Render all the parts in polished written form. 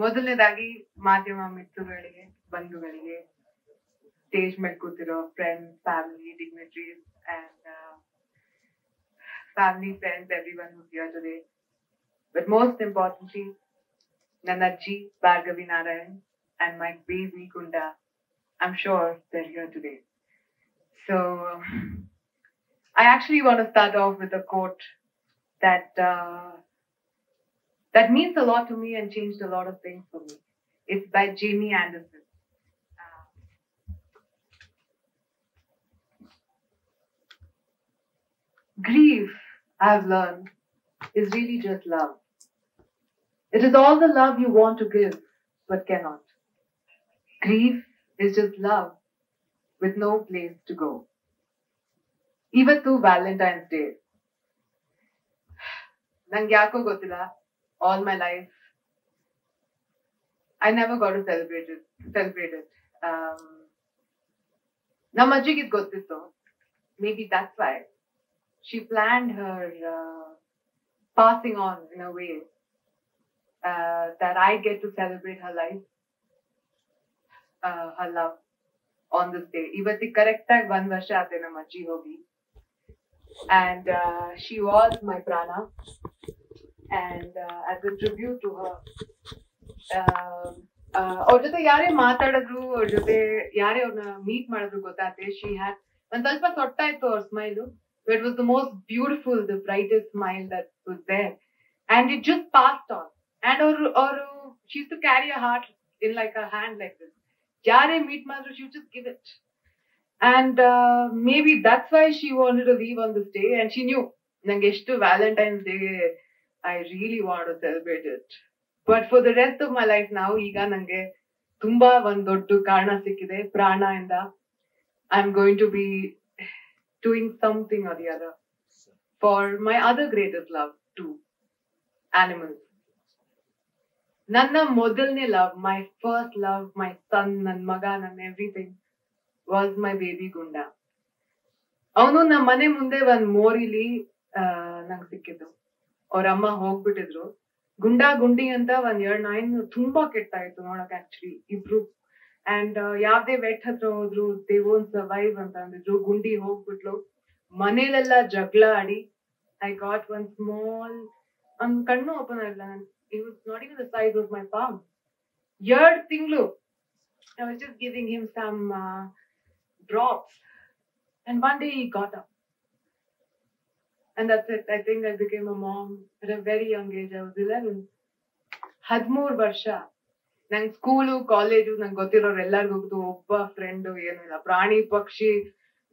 ಮೊದಲನೇದಾಗಿ ಮಾಧ್ಯಮ ಮಿತ್ರಗಳಿಗೆ, ಬಂಧುಗಳಿಗೆ, ಸ್ಟೇಜ್ ಮೇಲೆ ಕೂತಿರೋ friends, family, dignitaries and family, friends, everyone who's here today. But most importantly, Nanaji, Bhargavi Narayan and my baby Gunda. I'm sure they're here today. So I actually want to start off with a quote that means a lot to me and changed a lot of things for me. It's by Jamie Anderson. Grief, I've learned, is really just love. It is all the love you want to give, but cannot. Grief is just love with no place to go. Ivattu Valentine's Day. Nange yako gottilla, all my life, I never got to celebrate it. Nam ajjige idu gottittu. Maybe that's why she planned her passing on in a way that I get to celebrate her life, her love on this day. Ivatti correct ag 1 varsha aate nam ajji hogi, and she was my Praana, and as a tribute to her, ಅವ್ರ ಜೊತೆ ಯಾರೇ ಮಾತಾಡಿದ್ರು, ಅವ್ರ ಜೊತೆ ಯಾರೇ ಅವ್ರನ್ನ meet ಮಾಡಿದ್ರು ಗೊತ್ತಾಗುತ್ತೆ, she had ಒಂದ್ ಸ್ವಲ್ಪ ಸೊಟ್ಟ ಇತ್ತು ಅವ್ರ smile. So it was the most beautiful, the brightest smile that was there. And it just passed on. And she used to carry a heart in like a hand like this. Jare meet madru, she would just give it. And maybe that's why she wanted to leave on this day. And she knew, nange eshtu Valentine's Day, I really want to celebrate it. But for the rest of my life now, iga nange tumba one doddu karana sikkide, Praana inda. I'm going to be doing something or the other for my other greatest love too, animals. Nanna modalne love, my first love, my son, nan maga, nan everything was my baby Gunda. Avanu na mane munde one morili nange sikkiddu. Aur amma hogbitidru. Gunda Gundi anta one year 9 tumba ketta iತ್ತು ನೋಡಕ್ಕೆ actually ibru. And ಯಾವ್ದೇ vet ಹತ್ರ ಹೋದ್ರು they won't survive ಅಂತ ಅಂದಿದ್ರು. ಗುಂಡಿ ಹೋಗ್ಬಿಟ್ಲು. ಮನೇಲೆಲ್ಲ ಜಗಳ ಆಡಿ I got one small, ಕಣ್ಣು ಓಪನ್ ಆಗಿಲ್ಲ, it was not even the size of my palm. 2 ತಿಂಗಳು I was just giving him some drops, and one day he got up, and that's it. I think I became a mom at a very young age. I was 11. 13 ವರ್ಷ ನಂಗೆ school, college, ನಂಗೆ ಗೊತ್ತಿರೋರು ಎಲ್ಲರಿಗೂ ಹೋಗ್ತು. ಒಬ್ಬ friend ಏನು ಇಲ್ಲ. ಪ್ರಾಣಿ, ಪಕ್ಷಿ,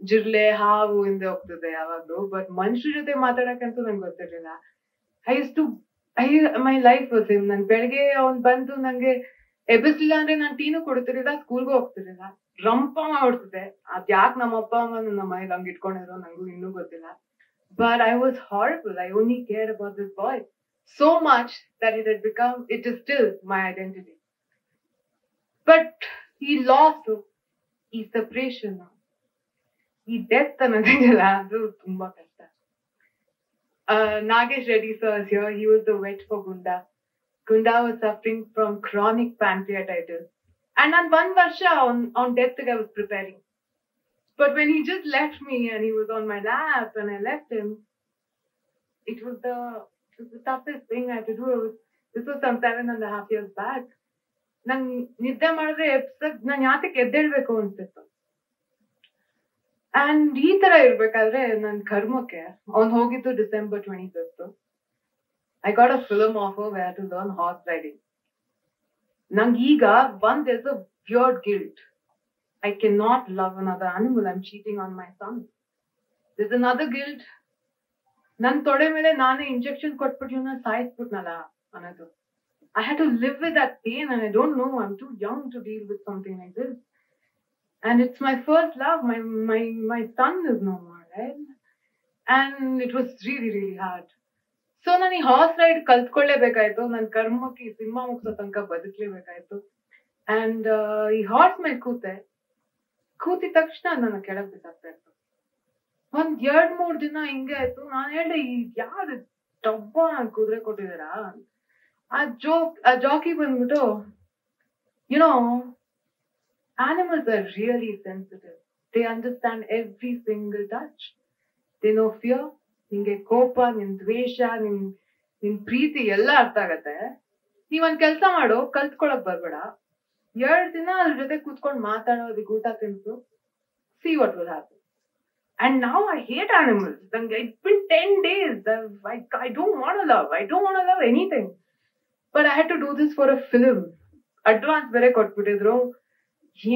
ಜಿರ್ಲೆ, ಹಾವು ಹಿಂದೆ ಹೋಗ್ತದೆ ಯಾವಾಗ್ಲೂ. ಬಟ್ ಮನುಷ್ಯರ ಜೊತೆ ಮಾತಾಡಕ್ಕಂತೂ ನಂಗೆ ಗೊತ್ತಿರ್ಲಿಲ್ಲ. My life was him. ನನ್ ಬೆಳಗ್ಗೆ ಅವ್ನ್ ಬಂದು ನಂಗೆ ಎಬ್ಬಿಸ್ಲಿಲ್ಲ ಅಂದ್ರೆ ನಾನು ಟೀನು ಕೊಡ್ತಿರ್ಲಿಲ್ಲ, ಸ್ಕೂಲ್ಗೂ ಹೋಗ್ತಿರ್ಲಿಲ್ಲ. ರಂಪ ಮಾಡ್ತಿದ್ದೆ. ಅದ್ ಯಾಕೆ ನಮ್ಮ ಅಪ್ಪ ಅಮ್ಮ ನನ್ನ ಮನೇಲಿ ಹಂಗೆ ಇಟ್ಕೊಂಡಿರೋ ನಂಗೂ ಇನ್ನೂ ಗೊತ್ತಿಲ್ಲ. But I was horrible. I only cared about this boy so much that it is still my identity. But he lost, ಈ separation, ಈ death ಅನ್ನೋದಿದೆಯಲ್ಲ, ಅದು ತುಂಬಾ ಕಷ್ಟ. Nagesh Reddy sir is here. He was the vet for Gunda. Gunda was suffering from chronic pancreatitis. And on 1 varsha on death I was preparing. But when he just left me and he was on my lap and I left him, it was the toughest thing I had to do. This was some 7.5 years back. ನಂಗೆ ನಿದ್ದೆ ಮಾಡಿದ್ರೆ ನಾನು ಯಾತಕ್ಕೆ ಎದ್ದೇಳ್ಬೇಕು ಅನ್ಸಿತ್ತು. And ಈ ತರ ಇರ್ಬೇಕಾದ್ರೆ ನನ್ ಕರ್ಮಕ್ಕೆ ಅವ್ನು ಹೋಗಿದ್ದು December 25th. I got a film offer where to learn horse riding. ನಂಗೆ ಈಗ there's a weird guilt. I cannot love another animal. I'm cheating on my son. There's another guilt. ನನ್ ತೊಡೆ ಮೇಲೆ ನಾನೇ ಇಂಜೆಕ್ಷನ್ ಕೊಟ್ಬಿಟ್ಟು ನಾನು ಸಾಯಿಸ್ಬಿಟ್ನಲ್ಲ ಅನ್ನೋದು. I had to live with that pain, and I don't know, I'm too young to deal with something like this. And it's my first love. My son is no more, right? And it was really, really hard. So ನಾನು ಈ horse ride ಕಲ್ತ್ಕೊಳ್ಳೇಬೇಕಾಯ್ತು. ನನ್ನ ಕರ್ಮಕ್ಕೆ ಈ ಸಿಂಹ ಮುಗ್ಸೋ ತನಕ ಬದುಕಲೇಬೇಕಾಯ್ತು. And ಈ horse ಮೇಲೆ ಕೂತಿದ ತಕ್ಷಣ ನನ್ನ ಕೆಳಗ್ ಬಿಸಾಕ್ತಾ ಇತ್ತು. 1-2-3 ದಿನ ಹಿಂಗೆ ಆಯ್ತು. ನಾನು ಹೇಳ್ದೆ, ಈ ಯಾವ್ದು ಡಬ್ಬ ಕುದುರೆ ಕೊಟ್ಟಿದ್ದೀರಾ? ಆ ಜಾಕಿ ಬಂದ್ಬಿಟ್ಟು, animals are really sensitive. They understand every single touch. They know fear. ನಿಂಗೆ ಕೋಪ, ನಿನ್ ದ್ವೇಷ, ನಿನ್ ಪ್ರೀತಿ ಎಲ್ಲ ಅರ್ಥ ಆಗತ್ತೆ. ನೀವೊಂದ್ ಕೆಲ್ಸ ಮಾಡು, ಕಲ್ತ್ಕೊಳಕ್ ಬರ್ಬೇಡ. 2 ದಿನ ಅದ್ರ ಜೊತೆ ಕೂತ್ಕೊಂಡ್ ಮಾತಾಡೋದಕ್ಕೆ ಊಟ ತಿನ್ಸು. See what will happen. And now I hate animals. It's been 10 days. I don't want to love. I don't want to love anything. But I had to do this for a film. Advance ಬೇರೆ ಕೊಟ್ಬಿಟ್ಟಿದ್ರು.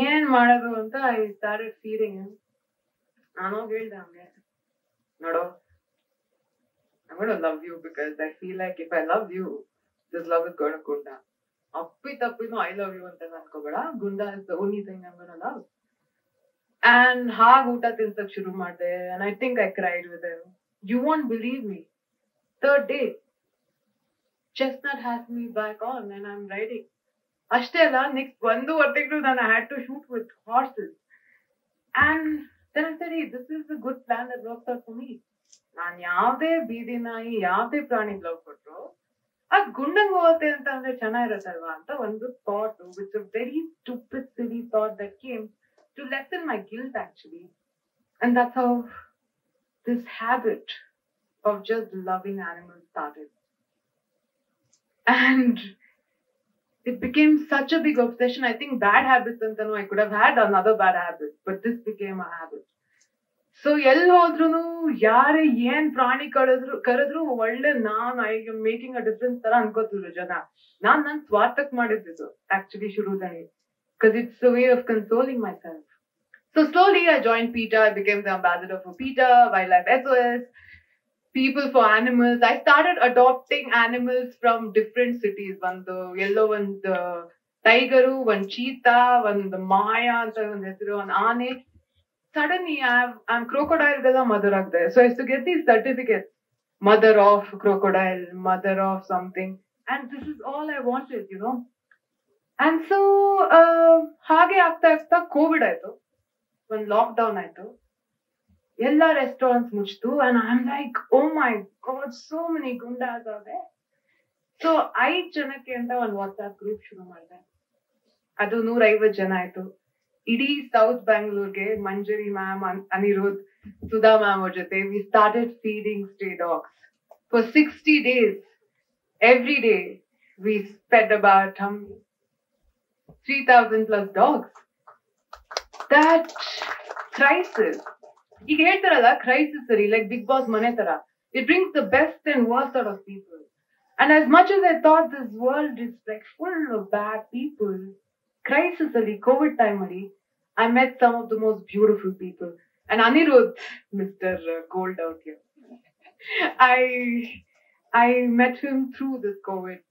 ಏನ್ ಮಾಡೋದು ಅಂತ I started feeding him. ನಾನು ಹೇಳ್ದೆ ಹಂಗೆ, ನೋಡು, I'm going to love you because I feel like if I love you, this love is going to Gunda. Appi-tappinu I love you anta ankobeda. Gunda is the only thing I'm going to love. And haag ಊಟ ತಿನ್ಸಕ್ ಶುರು ಮಾಡ್ದೆ. And I think I cried with him. You won't believe me. 3rd day, Chestnut has me back on and I'm riding. ಅಷ್ಟೇ ಅಲ್ಲ, next 1.5 ತಿಂಗಳು I had to shoot with horses. And then I said, hey, this is a good plan that works out for me. ನಾನ್ ಯಾವ್ದೇ ಬೀದಿ ನಾಯಿ, ಯಾವ್ದೇ ಪ್ರಾಣಿ love ಕೊಟ್ರು ಅದ್ ಗುಂಡಂಗ್ ಹೋಗುತ್ತೆ ಅಂತ ಅಂದ್ರೆ ಚೆನ್ನಾಗಿರತ್ತಲ್ವಾ ಅಂತ ಒಂದು thought, which a very stupid silly thought that came to lessen my guilt actually. And that's how this habit of just loving animals started. And it became such a big obsession. I think bad habits antanu I could have had another bad habit, but this became a habit. So ಎಲ್ಲಿ ಹೋದ್ರುನು ಯಾರೇ ಏನ್ ಪ್ರಾಣಿ ಕರೆದ್ರು ಒಳ್ಳೆ I am making a difference ತರ ಅನ್ಕೋತಿದ್ರು ಜನ. ನಾನ್ ನನ್ ಸ್ವಾರ್ಥಕ್ ಮಾಡಿದ್ದು actually ಶುರುದಲ್ಲಿ, because it's a way of consoling myself. So slowly I joined PETA. I became the ambassador for PETA, Wildlife SOS, People for Animals. I started adopting animals from different cities. ಒಂದು ಎಲ್ಲೋ ಒಂದು tiger, ಒಂದು cheetah, ಒಂದು ಮಾಯಾ ಅಂತ ಒಂದು ಹೆಸರು, ಒಂದು ಆನೆ. Suddenly I'm crocodile mother of there. So I used to get these certificates. Mother of crocodile, mother of something. And this is all I wanted, And so, hage aagta COVID aaytu. When lockdown aaytu. Ella restaurants muchtu. And I'm like, oh my God, so many gundas are there. So, 5 ಜನಕ್ಕೆ ಅಂತ ಒಂದು WhatsApp group ಶುರು ಮಾಡಿದೆ. ಅದು 150 ಜನ ಆಯ್ತು. ಇಡೀ south ಬ್ಯಾಂಗ್ಳೂರ್ಗೆ ಮಂಜರಿ ma'am, Anirudh, Sudha ma'am ಅವ್ರ ಜೊತೆ we started feeding stray dogs for 60 days. Every day we fed about 3,000 plus dogs. That crisis, ಈಗ ಹೇಳ್ತಾರಲ್ಲ crisis ಸರಿ, like Big Boss ಮನೆ ತರ, it brings the best and worst out of people. And as much as I thought this world is like full of bad people, crisis ali, COVID time ali, I met some of the most beautiful people. And Anirudh, Mr. Gold out here, I met him through this COVID,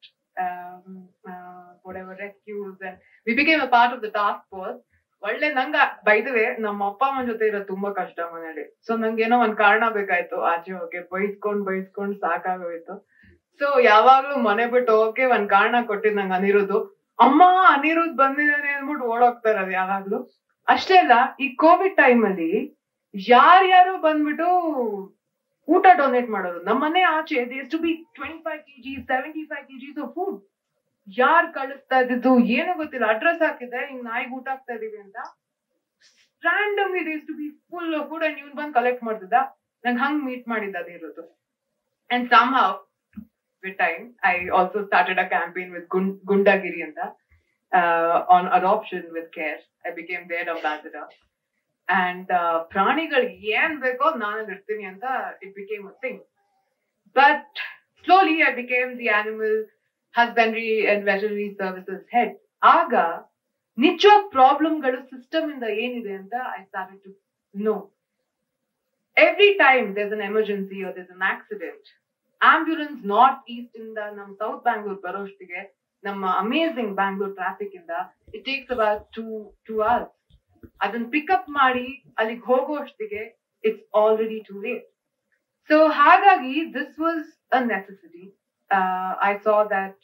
whatever rescues, and we became a part of the task force. ಒಳ್ಳೆ ನಂಗ by the way ನಮ್ಮ ಅಪ್ಪ ಅಮ್ಮನ ಜೊತೆ ಇರೋದು ತುಂಬಾ ಕಷ್ಟ ಮನೇಲಿ. ಸೊ ನಂಗೇನೋ ಒಂದ್ ಕಾರಣ ಬೇಕಾಯ್ತು ಆಚೆ ಹೋಗಕ್ಕೆ, ಬೈಸ್ಕೊಂಡ್ ಸಾಕಾಗೋಯ್ತು. ಸೊ ಯಾವಾಗ್ಲೂ ಮನೆ ಬಿಟ್ಟು ಹೋಗಕ್ಕೆ ಒಂದ್ ಕಾರಣ ಕೊಟ್ಟಿದ್ ನಂಗೆ ಅನಿರುದ್ಧು. ಅಮ್ಮ ಅನಿರುದ್ಧ್ ಬಂದಿದ್ದಾನೆ ಅಂದ್ಬಿಟ್ಟು ಓಡೋಗ್ತಾರದು ಯಾವಾಗ್ಲೂ. ಅಷ್ಟೇ ಅಲ್ಲ, ಈ ಕೋವಿಡ್ ಟೈಮ್ ಅಲ್ಲಿ ಯಾರ್ಯಾರು ಬಂದ್ಬಿಟ್ಟು ಊಟ ಡೊನೇಟ್ ಮಾಡೋದು. ನಮ್ಮನೆ ಆಚೆ there used to be 25 kg, 75 kg of food. ಯಾರ್ ಕಳಿಸ್ತಾ ಇದ್ದಿದ್ದು ಏನೋ ಗೊತ್ತಿಲ್ಲ. ಅಡ್ರೆಸ್ ಹಾಕಿದ್ದೆ, ಹಿಂಗ್ ನಾಯಿಗೆ ಊಟ ಹಾಕ್ತಾ ಇದೀವಿ ಅಂತ. randomly there used to be full of food and ಇವ್ನ್ ಬಂದ್ ಕಲೆಕ್ಟ್ ಮಾಡ್ತಿದ್ದ. ನಂಗೆ ಹಂಗ್ ಮೀಟ್ ಮಾಡಿದ್ದ ಅದಿರೋದು. And somehow with time I also started a campaign with Gundagiri anta, on adoption with care. I became their ambassador. And ಪ್ರಾಣಿಗಳಿಗೆ ಏನ್ ಬೇಕೋ ನಾನು ಇರ್ತೀನಿ ಅಂತ it became a thing. But slowly I became the animal husbandry and veterinary services head. ಆಗ ನಿಜವಾದ ಪ್ರಾಬ್ಲಮ್ಗಳು system ಇಂದ ಏನಿದೆ ಅಂತ I started to know. Every time there's an emergency or there's an accident, ambulance north east ಇಂದ ನಮ್ಮ south Bangalore ಬರೋಷ್ಟಿಗೆ, ನಮ್ಮ amazing Bangalore traffic ಇಂದ it takes about 2 hours. ಅದನ್ನ ಪಿಕಪ್ ಮಾಡಿ ಅಲ್ಲಿಗೆ ಹೋಗೋಷ್ಟಿಗೆ it's already too late. So ಹಾಗಾಗಿ this was a necessity. I saw that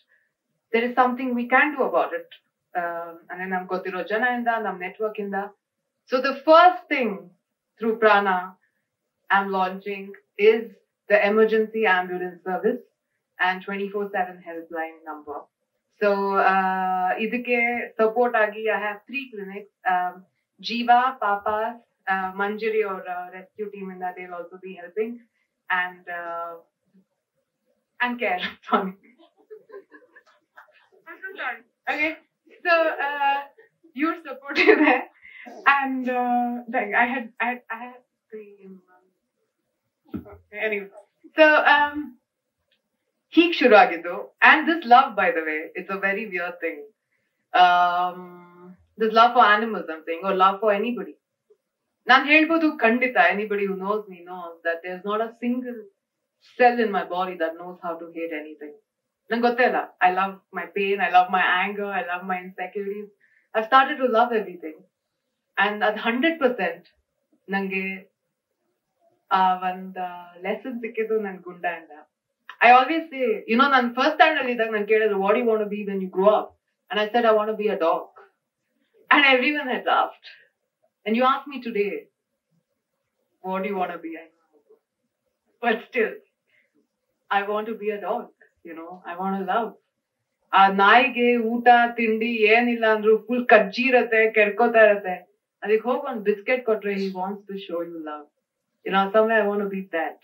there is something we can do about it. ಅಂದ್ರೆ ನಮ್ಗೆ ಗೊತ್ತಿರೋ ಜನ ಇಂದ, ನಮ್ಮ ನೆಟ್ವರ್ಕ್ ಇಂದ. So the first thing through Praana I'm launching is the emergency ambulance service. and 24/7 helpline number. So ಇದಕ್ಕೆ support ಆಗಿ I have 3 clinics. Jiva, Papas, Manjari or rescue team in that they'll also be helping, and care. Sorry. I'm so sorry. Okay, so you're supportive there, and like I had 3 in one. Okay, anyway, so ಹೀಗ್ ಶುರು ಆಗಿದ್ದು. And this love, by the way, it's a very weird thing. This love for animals, I'm saying, or love for anybody. ನಾನು ಹೇಳ್ಬೋದು ಖಂಡಿತ, anybody who knows me knows that there's not a single cell in my body that knows how to hate anything. ನಂಗೆ ಗೊತ್ತೇ ಇಲ್ಲ. I love my pain, I love my anger, I love my insecurities. I've started to love everything. And at 100% ನಂಗೆ ಒಂದು lesson ಸಿಕ್ಕಿದ್ದು ನನ್ ಗುಂಡಾಯಿಂದ. I always say, you know, ನನ್ನ first standard ಇದ್ದಾಗ ನಾನು ಕೇಳಿದ್ರು, what do you want to be when you grow up? And I said, I want to be a dog. And everyone had laughed. And you ask me today, what do you want to be? I know. But still, I want to be a dog, you know. I want to love. ಆ ನಾಯಿಗೆ ಊಟ ತಿಂಡಿ ಏನಿಲ್ಲ ಅಂದ್ರು full ಕಜ್ಜಿ ಇರತ್ತೆ, ಕೆಡ್ಕೋತಾ ಇರತ್ತೆ. ಅದಕ್ಕೆ ಹೋಗಿ ಒಂದು ಬಿಸ್ಕೆಟ್ ಕೊಟ್ರೆ he wants to show you love. You know, somewhere I want to be that.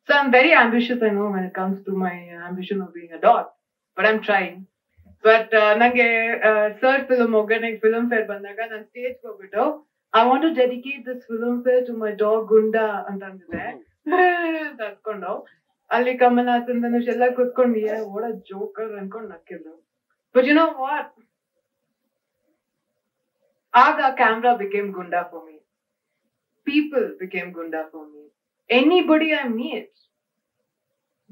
So I'm very ambitious, I know, when it comes to my ambition of being a dog. But I'm trying. But nange sir film organic film fair bandaga nan stage ಹೋಗ್ಬಿಟ್ಟು I want to dedicate this film fair to my dog Gunda ಅಂತ ಅಂದಿದ್ದೆ. ಅಂತ ಅನ್ಕೊಂಡು ಅಲ್ಲಿ ಕಮಲಹಾಸನ್ ಧನುಷ್ ಎಲ್ಲ ಕೂತ್ಕೊಂಡು ಓಡ joker ಅನ್ಕೊಂಡು ನಕ್ಕಿದ್ರು. But you know what? ಆಗ camera became Gunda for me. People became Gunda for me. Anybody I meet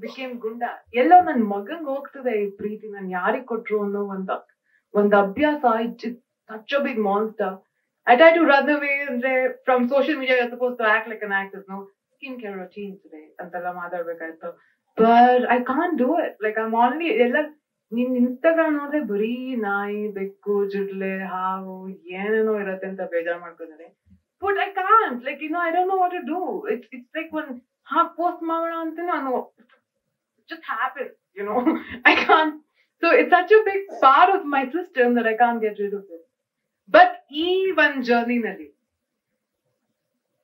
became Gunda. ಎಲ್ಲೋ ನನ್ ಮಗಂಗ್ ಹೋಗ್ತದೆ ಈ ಪ್ರೀತಿ, ನಾನು ಯಾರಿಗ್ ಕೊಟ್ರು ಅನ್ನೋ ಒಂದ್ ಅಭ್ಯಾಸ. such a big monster. I try to run away ಅಂದ್ರೆ from social media. You're supposed to act like an actress, no? Skincare routine today ಅಂತೆಲ್ಲ ಮಾತಾಡ್ಬೇಕಾಯ್ತು. But I can't do it. Like I'm only ಎಲ್ಲ ನಿನ್ Instagram ನೋಡಿದ್ರೆ ಬರೀ ನಾಯಿ, ಬೆಕ್ಕು, ಜಿಡ್ಲೆ, ಹಾವು ಏನೇನೋ ಇರತ್ತೆ ಅಂತ ಬೇಜಾರ್ ಮಾಡ್ಕೊಂಡ್ರೆ. But I can't. Like, you know, I don't know what to do. It's like when post ಮಾಡೋಣ ಅಂತ ನಾನು just happens, you know. I can't. So it's such a big part of my system that I can't get rid of it. But even journey nalli,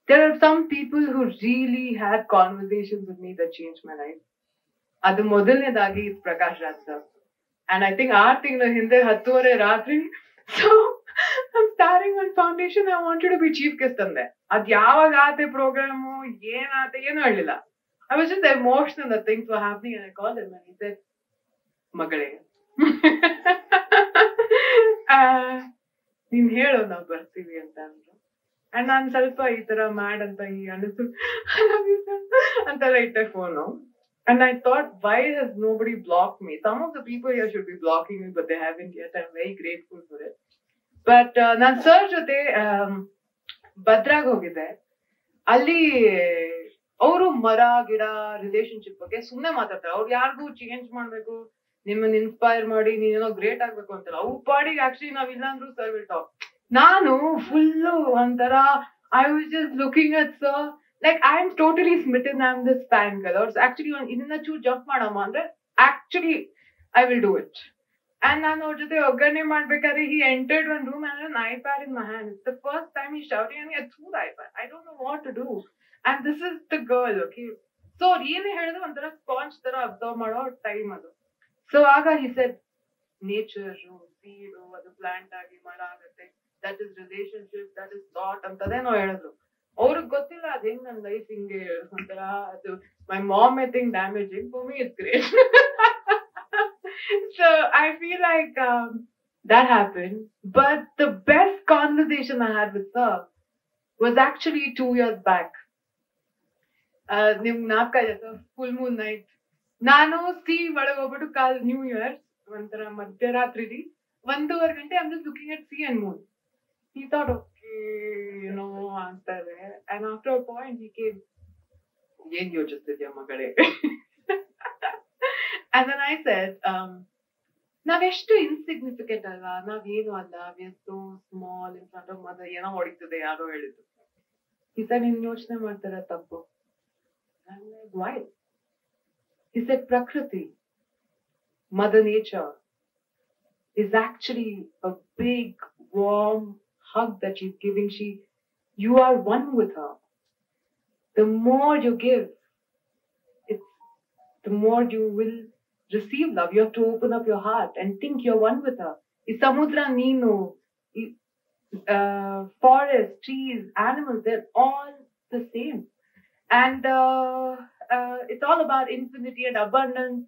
there are some people who really had conversations with me that changed my life. Adu ಮೊದಲನೇದಾಗಿ is prakashraj sir. And I think 6 ತಿಂಗಳ ಹಿಂದೆ 10:30 ರಾತ್ರಿ. So I'm starting one foundation. I wanted to be chief guest ande. Ad yaವಾಗ ಆತೆ program ಏನಾತೆ ಏನು ಹೇಳಿಲ್ಲ. I was just emotional that things were happening, and I called him and he said, ಮಗಳೇ ನೀನ್ ಹೇಳು ನಾವ್ ಬರ್ತೀವಿ ಅಂತ ಅಂದ್ರು. ಅಂಡ್ ನಾನ್ ಸ್ವಲ್ಪ ಈ ತರ ಮ್ಯಾಡ್ ಅಂತ ಅನಿಸ್ತು ಅಂತೆಲ್ಲ ಇಟ್ಟೆ phone. And I thought, why has nobody blocked me? Some of the people here should be blocking me, but they haven't yet. I'm very grateful for it. But non sir ಜೊತೆ ಭದ್ರಾಗ್ ಹೋಗಿದ್ದೆ. ಅಲ್ಲಿ ಅವರು ಮರ ಗಿಡ ರಿಲೇಶನ್ಶಿಪ್ ಬಗ್ಗೆ ಸುಮ್ನೆ ಮಾತಾಡ್ತಾರೆ. ಅವ್ರು ಯಾರಿಗೂ ಚೇಂಜ್ ಮಾಡ್ಬೇಕು, ನಿಮ್ಮನ್ನ ಇನ್ಸ್ಪೈರ್ ಮಾಡಿ ನೀನೇನೋ ಗ್ರೇಟ್ ಆಗ್ಬೇಕು ಅಂತಲ್ಲ. ಅವ್ರ ಪಾಡಿಗೆ ಆಕ್ಚುಲಿ ನಾವ್ ಇಲ್ಲಾಂದ್ರೂ ಸರ್ ವಿಲ್ ಟಾಕ್. ನಾನು ಫುಲ್ಲು ಒಂಥರ I was just looking at sir like I am totally smitten. I'm this fan girl. Or actually ಇದನ್ನ ಚೂರ್ ಜಂಪ್ ಮಾಡಮ್ಮ ಅಂದ್ರೆ actually I will do it. And ನಾನು ಅವ್ರ ಜೊತೆ ಒಗ್ಗರಣೆ ಮಾಡ್ಬೇಕಾದ್ರೆ he entered one room and had an iPad in my hand. It's the first time he's shouting at me. I threw the iPad. I don't know what to do. And this is the girl, okay? So really ಹೇಳಿದ್ರೆ ಒಂಥರ sponge ತರ observe ಮಾಡೋ time ಅದು. So ಆಗ he said, nature, seed, ಅದು plant ಆಗಿ ಮರ ಆಗುತ್ತೆ. That is relationship, that is thought ಅಂತದೇನೋ ಹೇಳಿದ್ರು. ಅವ್ರಿಗೆ ಗೊತ್ತಿಲ್ಲ ಅದ್ ಹೆಂಗ್ ನನ್ ಲೈಫ್ ಹಿಂಗೆ ಒಂಥರ ಅದು. My mom may think damaging. For me it's great. So I feel like that happened. But the best conversation I had with her was actually 2 years back. ನಿಮ್ಗೆ ನಾಲ್ಕ ಫುಲ್ ಮೂನ್ ನೈಟ್ ನಾನು ಒಳಗೆ ಹೋಗ್ಬಿಟ್ಟು new year ಒಂಥರ ಮಧ್ಯರಾತ್ರಿ 1:30 ಗಂಟೆ I'm just looking at sea and moon. He thought, okay, you know, ಅಂತಾರೆ. And after a point he came, ಏನ್ ಯೋಚಿಸ್ತಿದ್ಯಾ ಮಗಳೇ? And then I said, ನಾವೆಷ್ಟು ಇನ್ಸಿಗ್ನಿಫಿಕೆಂಟ್ ಅಲ್ವಾ, ನಾವೇನು ಅಲ್ಲ, we are so small in front of mother. ಏನೋ ಹೊಡಿತಿದೆ ಯಾರೋ ಹೇಳಿದ್ರು. He said, ನೀನ್ ಯೋಚನೆ ಮಾಡ್ತಾರೆ ತಪ್ಪು. I'm like, why? He said, Prakriti, Mother Nature is actually a big, warm hug that she's giving. You are one with her. The more you give, it's the more you will receive love. You have to open up your heart and think you're one with her. Is samudra neenu, forest, trees, animals, they're all the same. And it's all about infinity and abundance.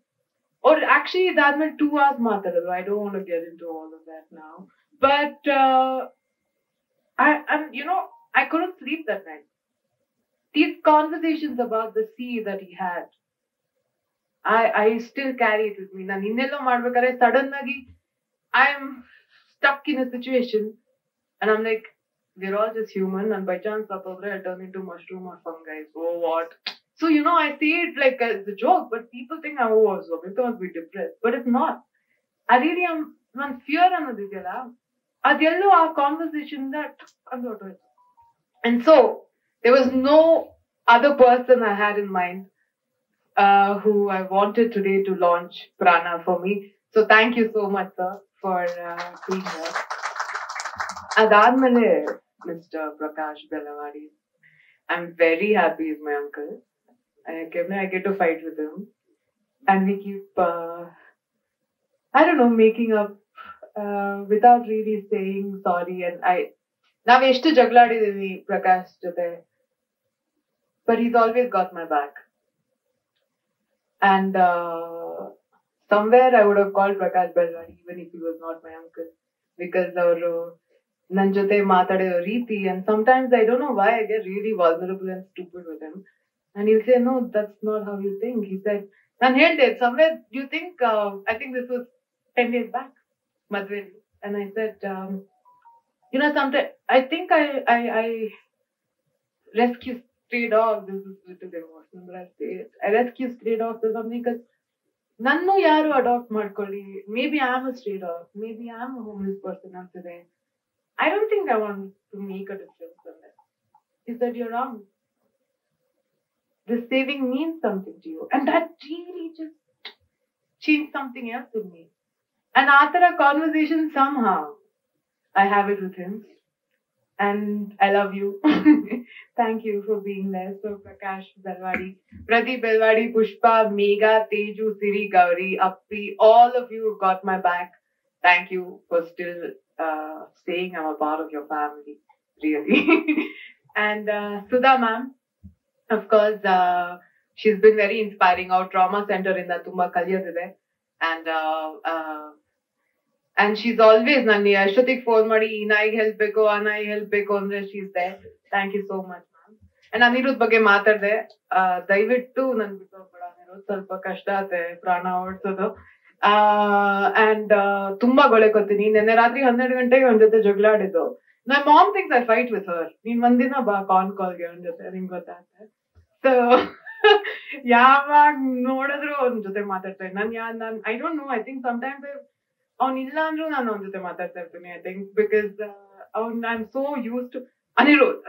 Or actually, that meant 2 hours matadadu. I don't want to get into all of that now. But I couldn't sleep that night. These conversations about the sea that he had, I still carry it with me. ನಾನು ಇನ್ನೆಲ್ಲೋ ಮಾಡ್ಬೇಕಾದ್ರೆ sudden ಆಗಿ I'm stuck in a situation and I'm like, we're all just human and by chance I turn into mushroom or fungi. So what? So, I see it like as a joke, but people think Samyukta must be depressed. But it's not. I really am, one fear annodidiyala. Adello our conversation that and so there was no other person I had in mind who I wanted today to launch Praana for me. So thank you so much, sir, for being here. Adadmele, Mr. Prakashbelawadi, I'm very happy he's my uncle. I get to fight with him. And we keep, I don't know, making up without really saying sorry. And now eshtu jagladidini Prakash jothe. But he's always got my back. And somewhere I would have called Prakash Belawadi even if he was not my uncle. Because our nan jothe matade reeti. And sometimes I don't know why I get really vulnerable and stupid with him. And he'll say, no, that's not how you think. He said, and here did somewhere, do you think, I think this was 10 days back, Madhveli. And I said, sometimes, I think I rescue stray dogs. This is a little emotional, but I say it. I rescue stray dogs or something because nannu yaru adopt madkolli. Maybe I'm a stray dog. Maybe I'm a homeless person up today. I don't think I want to make a difference on that. He said, you're wrong. The saving means something to you. And that really just changed something else in me. And after a conversation, somehow, I have it with him. And I love you. Thank you for being there. So, Prakash Belawadi, Pradeep Belawadi, Pushpa, Megha, Teju, Siri, Gauri, Appi, all of you got my back. Thank you for still saying I'm a part of your family. Really. And Sudha ma'am, of course, she's been very inspiring. Our trauma center in the Tumba Kaliyadide. And she's always Nani Ashwatik phone madi, Inai help beko, Anai help beko, and she's there. Thank you so much, ma'am. And Anirudh ಬಗ್ಗೆ ಮಾತಾಡ್ದೆ ದಯವಿಟ್ಟು ನನ್ ಬಿಟ್ಟು ಹೋಗ್ಬೇಡ ಅನಿರುದ್ಧ್, ಸ್ವಲ್ಪ ಕಷ್ಟ ಆಗುತ್ತೆ ಪ್ರಾಣ ಓಡಿಸೋದು. And ತುಂಬಾ ಗೊಳೆಕೋತೀನಿ. ನಿನ್ನೆ ರಾತ್ರಿ 12 ಗಂಟೆಗೆ ಅವನ ಜೊತೆ ಜಗಳ ಆಡಿದ್ದು. My mom thinks I fight with her. ನೀನ್ ಒಂದಿನ ಬಾ ಕಾನ್ ಕಾಲ್ಗೆ ಅವನ ಜೊತೆ, ನಿಂಗೆ ಗೊತ್ತಾಗುತ್ತೆ. So ಯಾವಾಗ ನೋಡಿದ್ರು ಅವನ ಜೊತೆ ಮಾತಾಡ್ತಾ ನಾನು I don't know, I think sometimes ಅವನಿಲ್ಲ ಅಂದ್ರೂ ನಾನು ಅವನ ಜೊತೆ ಮಾತಾಡ್ತಾ ಇರ್ತೀನಿ. I think because I'm so used to Anirudh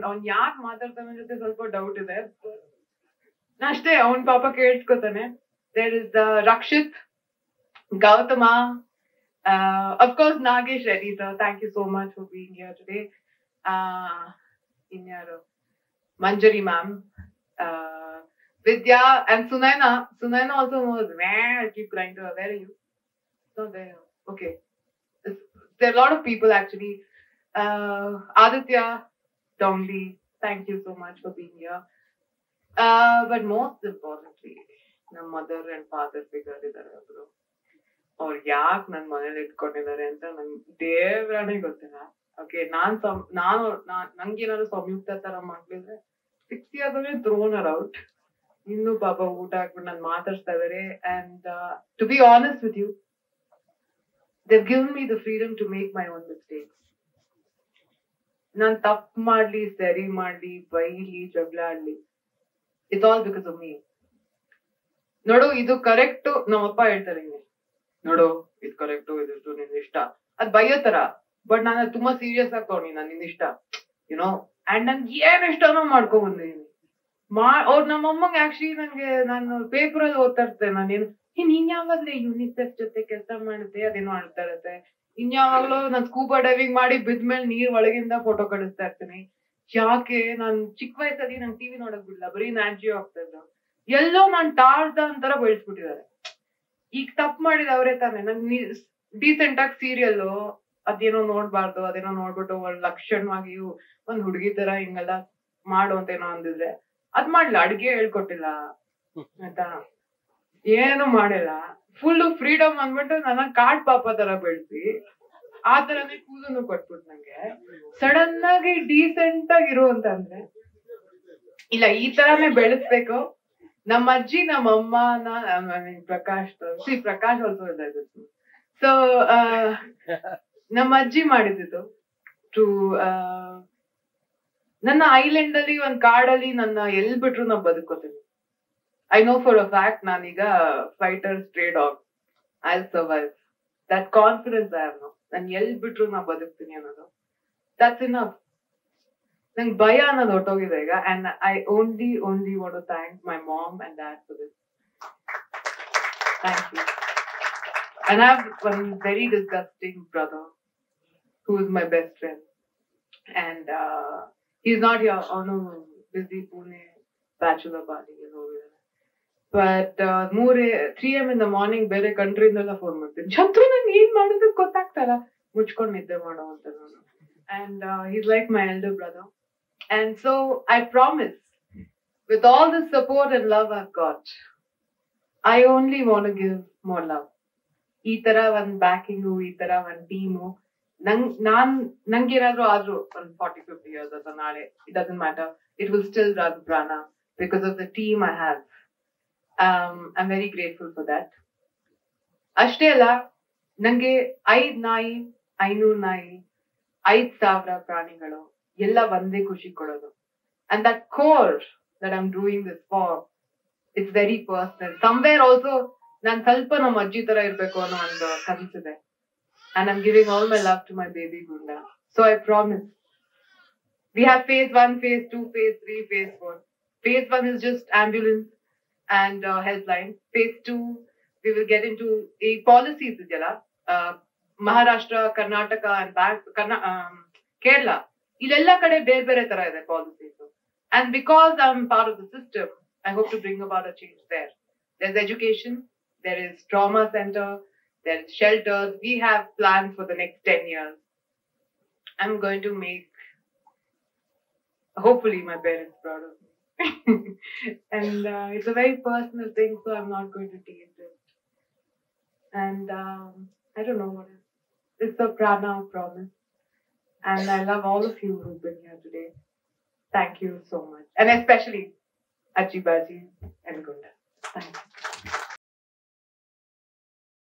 ಅವ್ನ್ ಯಾಕೆ ಮಾತಾಡ್ತಾನೆ ಜೊತೆ ಸ್ವಲ್ಪ ಡೌಟ್ ಇದೆ ಅಷ್ಟೇ. ಅವನ್ ಪಾಪ ಕೇಳಿಸ್ಕೊತಾನೆ. There is Rakshit, Gautama, of course Nagesh Reddy sir, thank you so much for being here today. Manjari ma'am, Vidya and Sunaina also knows. I keep crying to her. Where are you? No, there. Okay. There are a lot of people actually. Aditya, Dongli, thank you so much for being here. But most importantly, my mother and father figure idare abru. ಅವ್ರು ಯಾಕೆ ನನ್ನ ಮನೇಲಿ ಇಟ್ಕೊಂಡಿದ್ದಾರೆ ಅಂತ ನಂಗೆ ದೇವ್ರಾಣೆ ಗೊತ್ತಿಲ್ಲ. Okay, ನಂಗೇನಾದ್ರು ಸಂಯುಕ್ತ ತರ ಮಾಡ್ಲಿದ್ರೆ 6 years away thrown her out. ಇನ್ನು ಪಾಪ ಊಟ ಹಾಕ್ಬಿಟ್ಟು ನಾನು ಮಾತಾಡ್ತಾ ಇದಾರೆ. And to be honest with you, they've given me the freedom to make my own mistakes. ನಾನು ತಪ್ಪು ಮಾಡ್ಲಿ, ಸರಿ ಮಾಡ್ಲಿ, ಬೈಲಿ, ಜಗಳ ಆಡ್ಲಿ, it's all because of me. ನೋಡು ಇದು ಕರೆಕ್ಟ್, ನಮ್ಮಪ್ಪ ಹೇಳ್ತಾರೆ ನೋಡು ಇದು ಕರೆಕ್ಟು, ಇದಿಷ್ಟು ನಿನ್ ಇಷ್ಟ, ಅದ್ ಬೈಯೋ ತರ. ಬಟ್ ನಾನು ತುಂಬಾ ಸೀರಿಯಸ್ ಆಗಿ ತಗೊಂಡಿ, ನಾನು ನಿನ್ ಇಷ್ಟ ಅಂಡ್ ನನ್ಗೆ ಏನ್ ಇಷ್ಟನೋ ಮಾಡ್ಕೊಂಡ್ ಬಂದಿದ್ದೀನಿ. ಅವ್ರು ನಮ್ಮಮ್ಮಂಗೆ ಆಕ್ಚುಲಿ ನಾನು ಪೇಪರ್ ಅಲ್ಲಿ ಓದ್ತಾ ಇರ್ತೇನೆ, ನಾನೇನು ನೀನ್ ಯಾವಾಗ್ಲೇ ಯುನಿಸೆಫ್ ಜೊತೆ ಕೆಲಸ ಮಾಡುತ್ತೆ ಅದೇನೋ ಆಡ್ತಾ ಇರತ್ತೆ. ಇನ್ಯಾವಾಗ್ಲೂ ನಾನ್ ಸ್ಕೂಬಾ ಡೈವಿಂಗ್ ಮಾಡಿ ಬಿದ್ಮೇಲೆ ನೀರ್ ಒಳಗಿಂದ ಫೋಟೋ ಕಳಿಸ್ತಾ ಇರ್ತೀನಿ. ಯಾಕೆ ನಾನ್ ಚಿಕ್ಕ ವಯಸ್ಸಲ್ಲಿ ನಂಗೆ ಟಿವಿ ನೋಡಕ್ ಬಿಡ್ಲ, ಬರೀ ನ್ಯಾಜಿಯೋ ಆಗ್ತಾ ಇದ್ರು. ಎಲ್ಲೋ ನಾನ್ ಟಾರ್ಜಾನ್ ತರ ಬೆಳೆಸ್ಬಿಟ್ಟಿದ್ದಾರೆ. ಈಗ ತಪ್ಪು ಮಾಡಿದ ಅವ್ರೆ ತಾನೆ. ನನ್ ಡೀಸೆಂಟ್ ಆಗಿ ಸೀರಿಯಲ್ ಅದೇನೋ ನೋಡ್ಬಾರ್ದು, ಅದೇನೋ ನೋಡ್ಬಿಟ್ಟು ಲಕ್ಷಣವಾಗಿ ಒಂದ್ ಹುಡುಗಿ ತರ ಹಿಂಗೆಲ್ಲ ಮಾಡು ಅಂತ ಏನೋ ಅಂದಿದ್ರೆ ಅದ್ ಮಾಡ್ಲ. ಅಡ್ಗೆ ಹೇಳ್ಕೊಟ್ಟಿಲ್ಲ ಆಯ್ತಾ, ಏನು ಮಾಡಿಲ್ಲ. ಫುಲ್ ಫ್ರೀಡಮ್ ಅಂದ್ಬಿಟ್ಟು ನನ್ನ ಕಾಡ್ ಪಾಪ ತರ ಬೆಳೆಸಿ ಆ ತರನೇ ಕೂದಲು ಕೊಟ್ಬಿಟ್ಟು ನಂಗೆ ಸಡನ್ ಆಗಿ ಡೀಸೆಂಟ್ ಆಗಿರು ಅಂತಂದ್ರೆ ಇಲ್ಲ, ಈ ತರಾನೇ ಬೆಳೆಸ್ಬೇಕು. ನಮ್ಮ ಅಜ್ಜಿ ನಮ್ಮ ಅಮ್ಮನ ಪ್ರಕಾಶ್ ಆಲ್ಸೋ ಇದಾಯ್ತು. ಸೊ ನಮ್ಮ ಅಜ್ಜಿ ಮಾಡಿದ್ದು ಟು ನನ್ನ ಐಲ್ಯಾಂಡ್ ಅಲ್ಲಿ ಒಂದ್ ಕಾಡಲ್ಲಿ ನನ್ನ ಎಲ್ ಬಿಟ್ರು ನಾ ಬದುಕೋತೀನಿ. I know for a fact ನಾನೀಗ fighter stray dog, I survive. That confidence I have no. ನಾನು ಎಲ್ ಬಿಟ್ರು ನಾ ಬದುಕ್ತೀನಿ ಅನ್ನೋದು, ದಟ್ಸ್ ಇನಫ್. ನಂಗೆ ಭಯ ಅನ್ನೋದು ಹೊಟ್ಟೋಗಿದೆ ಈಗ. And I only want to thank my mom and dad for this. Thank you. And I have one very disgusting brother who is my best friend. And he's not here on a busy Pune bachelor party, you know. But 3 AM in the morning ಬೇರೆ ಕಂಟ್ರಿಯಿಂದೆಲ್ಲ phone ಮಾಡ್ತೀನಿ. ಶತ್ರು ನಂಗೆ ಏನ್ ಮಾಡೋದಕ್ಕೆ ಗೊತ್ತಾಗ್ತಲ್ಲ, ಮುಚ್ಕೊಂಡು ನಿದ್ದೆ ಮಾಡೋ ಅಂತ ನಾನು. And he's like my elder brother. And so I promise, with all the support and love I've got, I only want to give more love. ಈ ತರ ಒಂದ್ ಬ್ಯಾಕಿಂಗು, ಈ ತರ ಒಂದ್ ಟೀಮು ನಂಗೇನಾದ್ರೂ ಆದ್ರೂ ಒಂದ್ 40-50 years ಅಥವಾ ನಾಳೆ, it doesn't matter, it will still run Prana because of the team I have. I am very grateful for that. ಅಷ್ಟೇ ಅಲ್ಲ, ನಂಗೆ 5 ನಾಯಿ, 500 ನಾಯಿ, 5,000 ಪ್ರಾಣಿಗಳು ಎಲ್ಲ ಒಂದೇ ಖುಷಿ ಕೊಡೋದು. And that core that I am doing this for, it's very personal. Somewhere also ನಾನ್ ಸ್ವಲ್ಪ ನಮ್ಮ ಅಜ್ಜಿ ತರ ಇರ್ಬೇಕು ಅನ್ನೋ ಒಂದು ಕನಸಿದೆ. And I'm giving all my love to my baby Gunda. So I promise. We have phase 1, phase 2, phase 3, phase 4. Phase 1 is just ambulance and helpline. Phase 2, we will get into a policies. Maharashtra, Karnataka and Kerala. Illella kade bere bere tara ide policies. And because I'm part of the system, I hope to bring about a change there. There's education. There is trauma center, there is shelters. We have plans for the next 10 years. I'm going to make, hopefully, my parents proud of me. And it's a very personal thing, so I'm not going to tease it. And I don't know what it is. It's a Praana promise. And I love all of you who've been here today. Thank you so much. And especially Ajibaji and Gunda. Thank you.